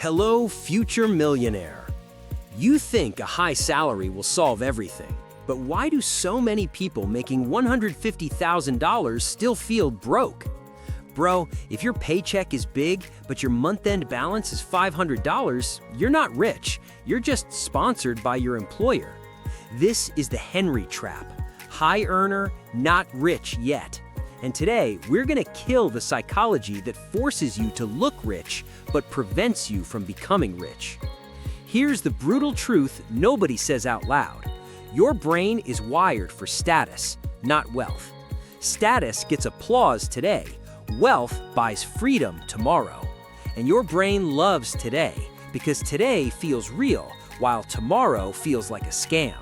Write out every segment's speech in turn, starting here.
Hello, future millionaire. You think a high salary will solve everything, but why do so many people making $150,000 still feel broke? Bro, if your paycheck is big, but your month-end balance is $500, you're not rich. You're just sponsored by your employer. This is the Henry trap. High earner, not rich yet. And today, we're gonna kill the psychology that forces you to look rich, but prevents you from becoming rich. Here's the brutal truth nobody says out loud. Your brain is wired for status, not wealth. Status gets applause today. Wealth buys freedom tomorrow. And your brain loves today, because today feels real, while tomorrow feels like a scam.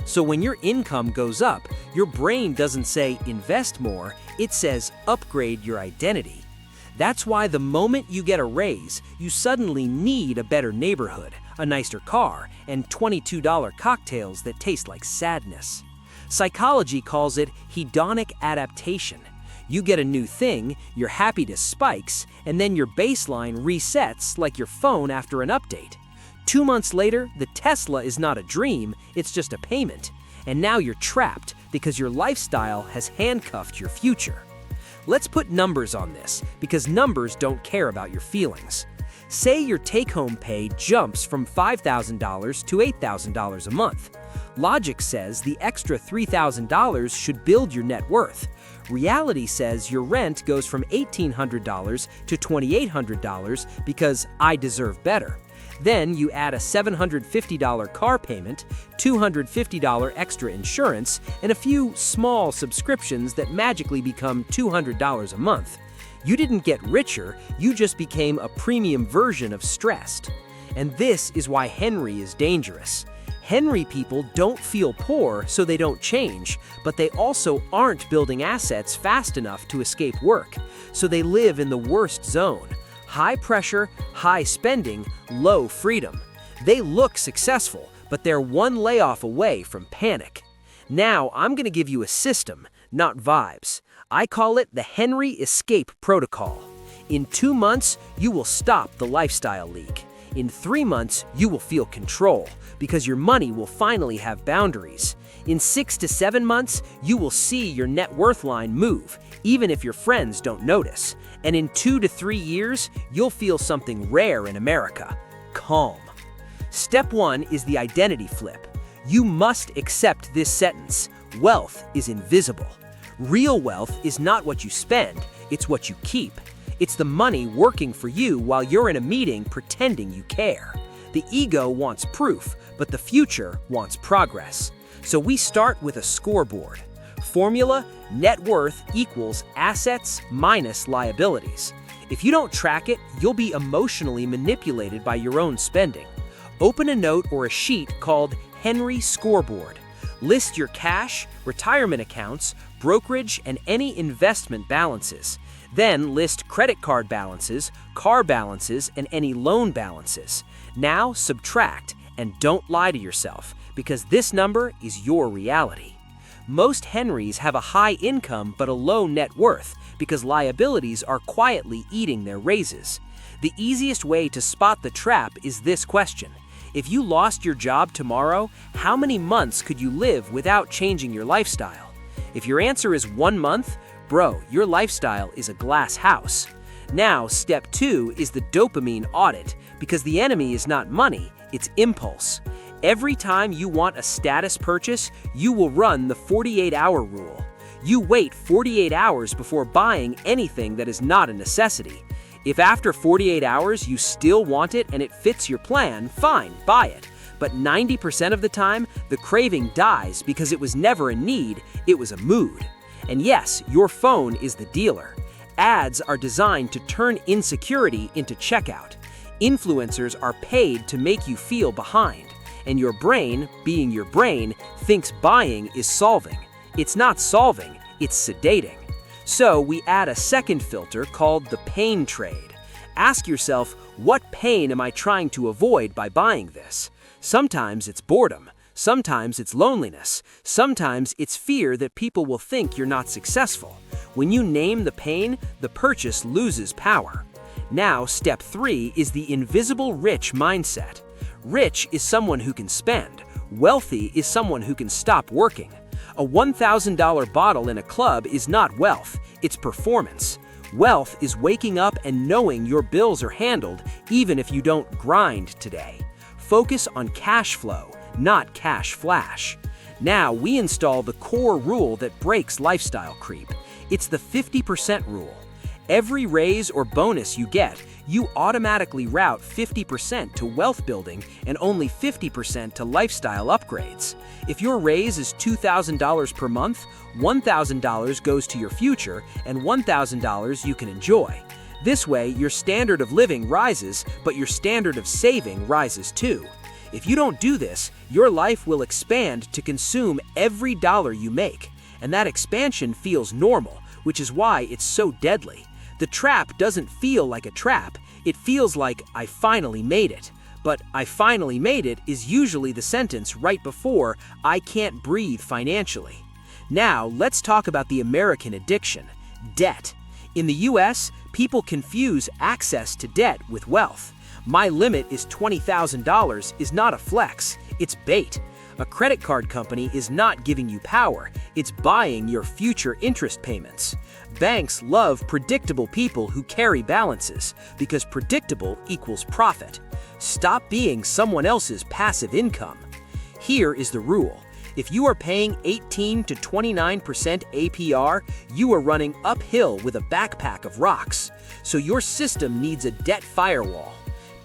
So when your income goes up, your brain doesn't say invest more, it says upgrade your identity. That's why the moment you get a raise, you suddenly need a better neighborhood, a nicer car, and $22 cocktails that taste like sadness. Psychology calls it hedonic adaptation. You get a new thing, your happiness spikes, and then your baseline resets like your phone after an update. 2 months later, the Tesla is not a dream, it's just a payment. And now you're trapped because your lifestyle has handcuffed your future. Let's put numbers on this, because numbers don't care about your feelings. Say your take-home pay jumps from $5,000 to $8,000 a month. Logic says the extra $3,000 should build your net worth. Reality says your rent goes from $1,800 to $2,800 because I deserve better. Then you add a $750 car payment, $250 extra insurance, and a few small subscriptions that magically become $200 a month. You didn't get richer, you just became a premium version of stressed. And this is why Henry is dangerous. Henry people don't feel poor, so they don't change, but they also aren't building assets fast enough to escape work, so they live in the worst zone. High pressure, high spending, low freedom. They look successful, but they're one layoff away from panic. Now, I'm going to give you a system, not vibes. I call it the Henry Escape Protocol. In 2 months, you will stop the lifestyle leak. In 3 months, you will feel control, because your money will finally have boundaries. In 6 to 7 months, you will see your net worth line move, even if your friends don't notice. And in 2 to 3 years, you'll feel something rare in America: calm. Step 1 is the identity flip. You must accept this sentence: wealth is invisible. Real wealth is not what you spend, it's what you keep. It's the money working for you while you're in a meeting pretending you care. The ego wants proof, but the future wants progress. So we start with a scoreboard. Formula: net worth equals assets minus liabilities. If you don't track it, you'll be emotionally manipulated by your own spending. Open a note or a sheet called Henry Scoreboard. List your cash, retirement accounts, brokerage, and any investment balances. Then list credit card balances, car balances, and any loan balances. Now subtract, and don't lie to yourself, because this number is your reality. Most Henrys have a high income but a low net worth because liabilities are quietly eating their raises. The easiest way to spot the trap is this question: if you lost your job tomorrow, how many months could you live without changing your lifestyle? If your answer is 1 month, bro, your lifestyle is a glass house. Now, step 2 is the dopamine audit, because the enemy is not money, it's impulse. Every time you want a status purchase, you will run the 48-hour rule. You wait 48 hours before buying anything that is not a necessity. If after 48 hours you still want it and it fits your plan, fine, buy it. But 90% of the time, the craving dies because it was never a need, it was a mood. And yes, your phone is the dealer. Ads are designed to turn insecurity into checkout. Influencers are paid to make you feel behind. And your brain, being your brain, thinks buying is solving. It's not solving, it's sedating. So we add a second filter called the pain trade. Ask yourself, what pain am I trying to avoid by buying this? Sometimes it's boredom. Sometimes it's loneliness. Sometimes it's fear that people will think you're not successful. When you name the pain, the purchase loses power. Now, step 3 is the invisible rich mindset. Rich is someone who can spend. Wealthy is someone who can stop working. A $1,000 bottle in a club is not wealth, it's performance. Wealth is waking up and knowing your bills are handled even if you don't grind today. Focus on cash flow, not cash flash. Now we install the core rule that breaks lifestyle creep. It's the 50% rule. Every raise or bonus you get, you automatically route 50% to wealth building and only 50% to lifestyle upgrades. If your raise is $2,000 per month, $1,000 goes to your future and $1,000 you can enjoy. This way, your standard of living rises, but your standard of saving rises too. If you don't do this, your life will expand to consume every dollar you make. And that expansion feels normal, which is why it's so deadly. The trap doesn't feel like a trap, it feels like I finally made it. But I finally made it is usually the sentence right before I can't breathe financially. Now, let's talk about the American addiction, debt. In the US, people confuse access to debt with wealth. My limit is $20,000 is not a flex, it's bait. A credit card company is not giving you power, it's buying your future interest payments. Banks love predictable people who carry balances because predictable equals profit. Stop being someone else's passive income. Here is the rule. If you are paying 18 to 29% APR, you are running uphill with a backpack of rocks. So your system needs a debt firewall.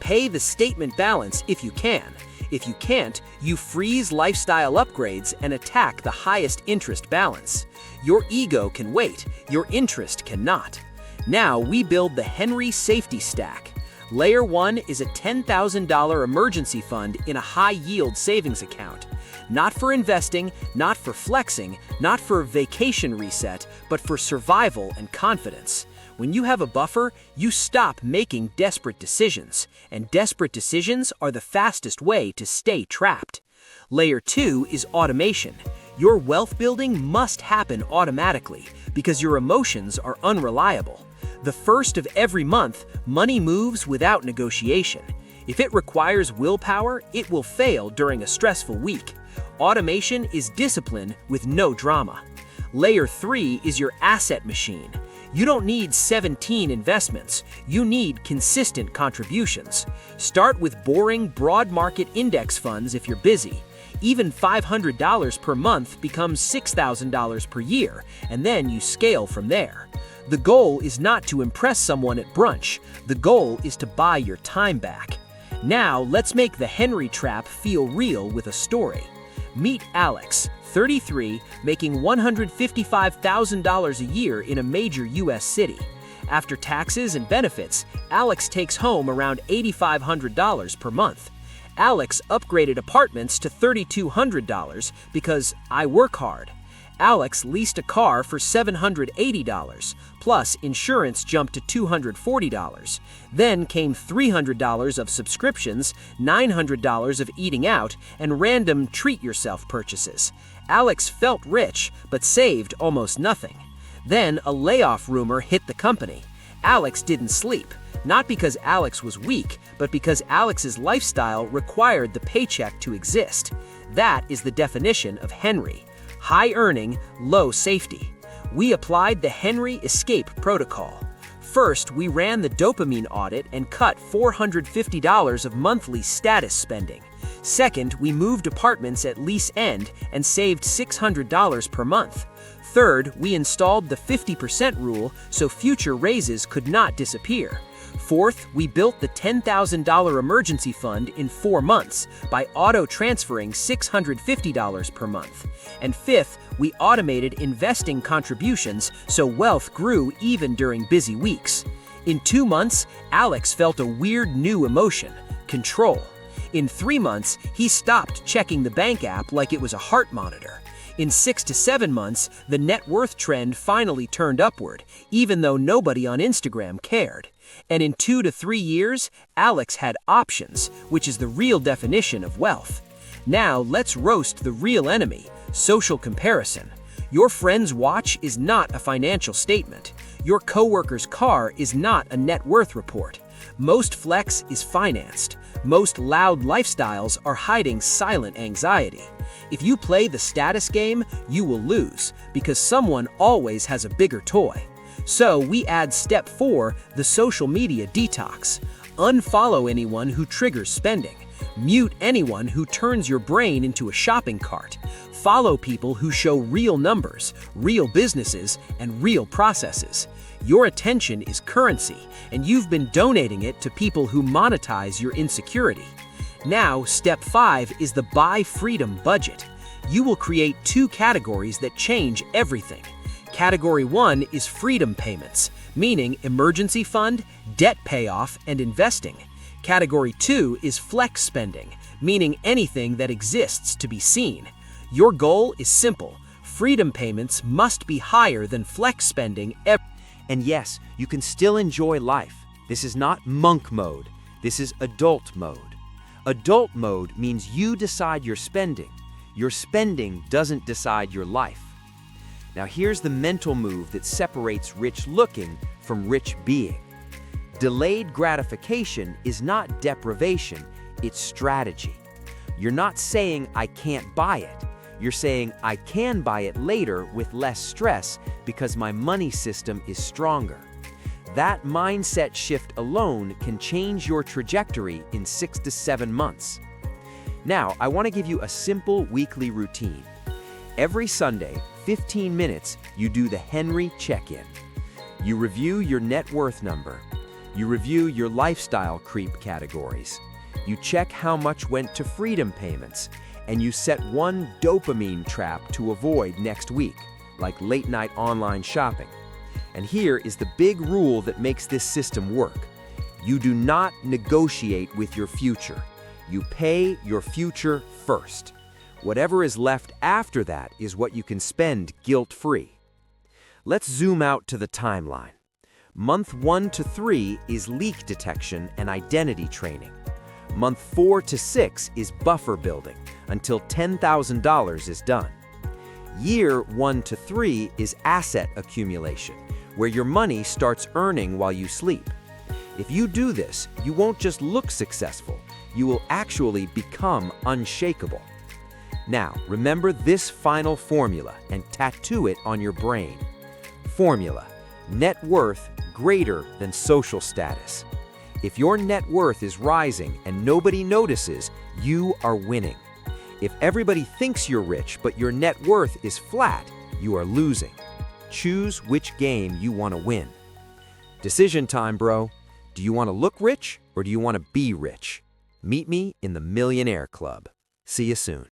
Pay the statement balance if you can. If you can't, you freeze lifestyle upgrades and attack the highest interest balance. Your ego can wait, your interest cannot. Now we build the Henry Safety Stack. Layer 1 is a $10,000 emergency fund in a high-yield savings account. Not for investing, not for flexing, not for vacation reset, but for survival and confidence. When you have a buffer, you stop making desperate decisions, and desperate decisions are the fastest way to stay trapped. Layer 2 is automation. Your wealth building must happen automatically because your emotions are unreliable. The first of every month, money moves without negotiation. If it requires willpower, it will fail during a stressful week. Automation is discipline with no drama. Layer 3 is your asset machine. You don't need 17 investments, you need consistent contributions. Start with boring broad market index funds if you're busy. Even $500 per month becomes $6,000 per year, and then you scale from there. The goal is not to impress someone at brunch, the goal is to buy your time back. Now let's make the Henry trap feel real with a story. Meet Alex, 33, making $155,000 a year in a major US city. After taxes and benefits, Alex takes home around $8,500 per month. Alex upgraded apartments to $3,200 because I work hard. Alex leased a car for $780, plus insurance jumped to $240. Then came $300 of subscriptions, $900 of eating out, and random treat-yourself purchases. Alex felt rich, but saved almost nothing. Then a layoff rumor hit the company. Alex didn't sleep, not because Alex was weak, but because Alex's lifestyle required the paycheck to exist. That is the definition of Henry. High earning, low safety. We applied the Henry Escape Protocol. First, we ran the Dopamine Audit and cut $450 of monthly status spending. Second, we moved apartments at lease end and saved $600 per month. Third, we installed the 50% rule so future raises could not disappear. Fourth, we built the $10,000 emergency fund in 4 months by auto-transferring $650 per month. And fifth, we automated investing contributions so wealth grew even during busy weeks. In 2 months, Alex felt a weird new emotion, control. In 3 months, he stopped checking the bank app like it was a heart monitor. In 6 to 7 months, the net worth trend finally turned upward, even though nobody on Instagram cared. And in 2 to 3 years, Alex had options, which is the real definition of wealth. Now let's roast the real enemy, social comparison. Your friend's watch is not a financial statement. Your coworker's car is not a net worth report. Most flex is financed. Most loud lifestyles are hiding silent anxiety. If you play the status game, you will lose, because someone always has a bigger toy. So we add step 4, the social media detox. Unfollow anyone who triggers spending. Mute anyone who turns your brain into a shopping cart. Follow people who show real numbers, real businesses, and real processes. Your attention is currency, and you've been donating it to people who monetize your insecurity. Now, step 5 is the Buy Freedom budget. You will create 2 categories that change everything. Category 1 is freedom payments, meaning emergency fund, debt payoff, and investing. Category 2 is flex spending, meaning anything that exists to be seen. Your goal is simple. Freedom payments must be higher than flex spending. And yes, you can still enjoy life. This is not monk mode. This is adult mode. Adult mode means you decide your spending. Your spending doesn't decide your life. Now here's the mental move that separates rich looking from rich being. Delayed gratification is not deprivation, it's strategy. You're not saying, I can't buy it. You're saying, I can buy it later with less stress because my money system is stronger. That mindset shift alone can change your trajectory in 6 to 7 months. Now, I want to give you a simple weekly routine. Every Sunday, 15 minutes, you do the Henry check-in. You review your net worth number. You review your lifestyle creep categories. You check how much went to freedom payments, and you set one dopamine trap to avoid next week, like late-night online shopping. And here is the big rule that makes this system work. You do not negotiate with your future. You pay your future first. Whatever is left after that is what you can spend guilt-free. Let's zoom out to the timeline. Month 1 to 3 is leak detection and identity training. Month 4 to 6 is buffer building until $10,000 is done. Year 1 to 3 is asset accumulation, where your money starts earning while you sleep. If you do this, you won't just look successful, you will actually become unshakable. Now, remember this final formula and tattoo it on your brain. Formula: net worth greater than social status. If your net worth is rising and nobody notices, you are winning. If everybody thinks you're rich but your net worth is flat, you are losing. Choose which game you want to win. Decision time, bro. Do you want to look rich or do you want to be rich? Meet me in the Millionaire Club. See you soon.